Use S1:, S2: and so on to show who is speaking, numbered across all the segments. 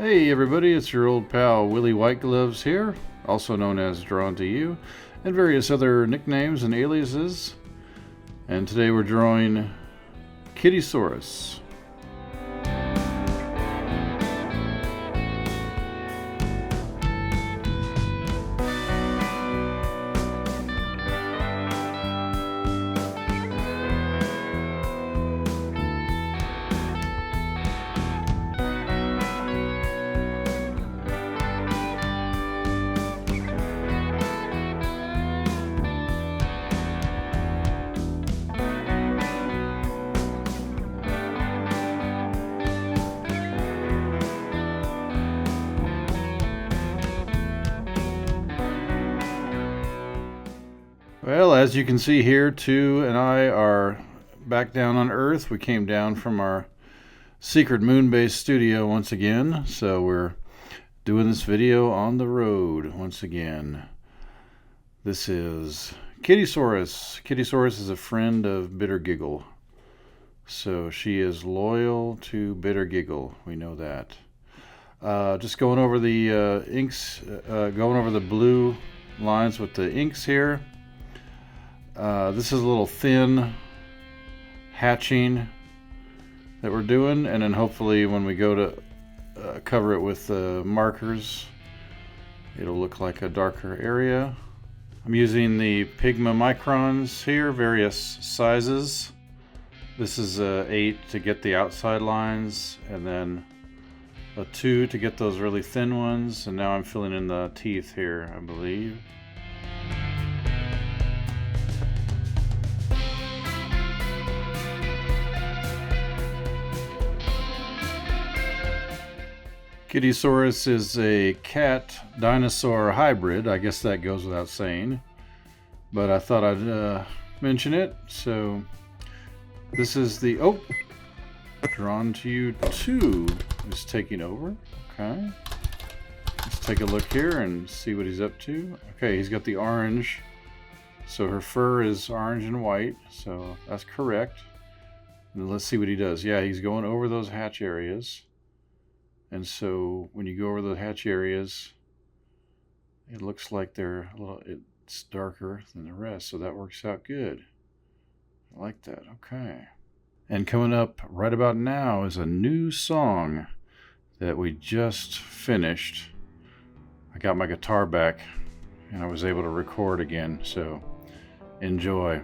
S1: Hey everybody, it's your old pal Willie Whitegloves here, also known as Drawn to You, and various other nicknames and aliases. And today we're drawing Kittysaurus. Well, as you can see here, Tu and I are back down on Earth. We came down from our secret moon base studio once again, so we're doing this video on the road once again. This is Kittysaurus. Kittysaurus is a friend of Bitter Giggle, so she is loyal to Bitter Giggle. We know that. Just going over the inks, going over the blue lines with the inks here. This is a little thin hatching that we're doing, and then hopefully when we go to cover it with markers, it'll look like a darker area. I'm using the Pigma microns here, various sizes. This is 8 to get the outside lines, and then a 2 to get those really thin ones, and now I'm filling in the teeth here, I believe. Kittysaurus is a cat-dinosaur hybrid. I guess that goes without saying, but I thought I'd mention it. So this is the Drawn to You 2 is taking over. Okay, let's take a look here and see what he's up to. Okay, he's got the orange, so her fur is orange and white, so that's correct. And let's see what he does. Yeah, he's going over those hatch areas. And so when you go over the hatch areas, it looks like it's darker than the rest, so that works out good. I like that. Okay. And coming up right about now is a new song that we just finished. I got my guitar back and I was able to record again, so enjoy.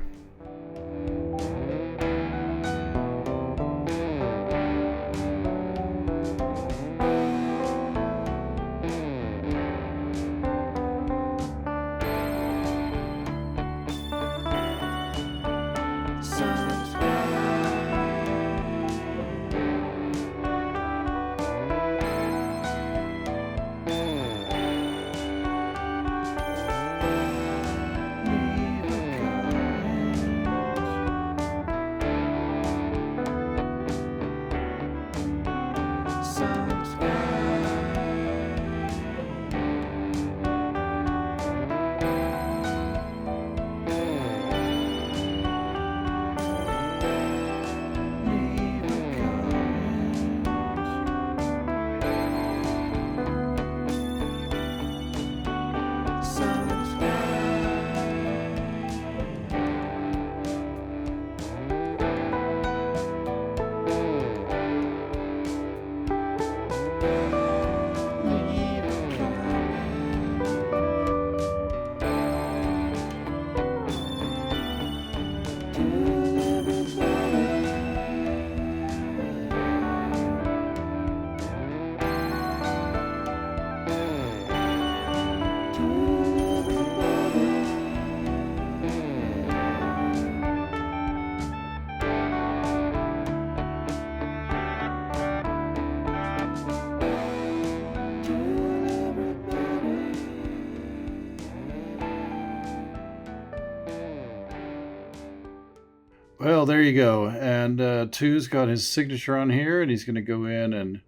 S1: Well, there you go. And Tu's got his signature on here, and he's going to go in and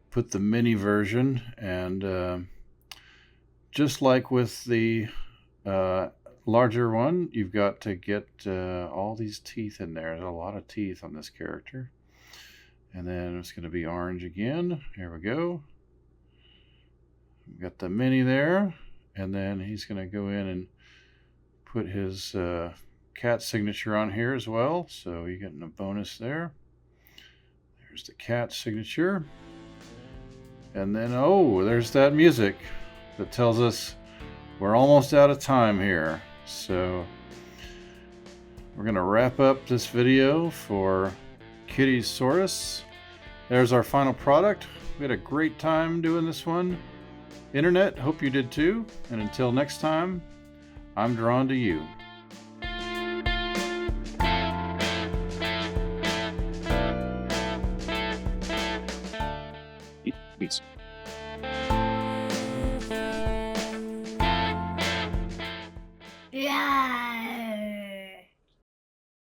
S1: put the mini version. And just like with the larger one, you've got to get all these teeth in there. There's a lot of teeth on this character. And then it's going to be orange again. Here we go. We've got the mini there. And then he's going to go in and put his cat signature on here as well. So you're getting a bonus there. There's the cat signature. And then, oh, there's that music that tells us we're almost out of time here. So we're going to wrap up this video for Kittysaurus. There's our final product. We had a great time doing this one. Internet, hope you did too. And until next time, I'm drawn to you.
S2: Peace.
S3: Yeah.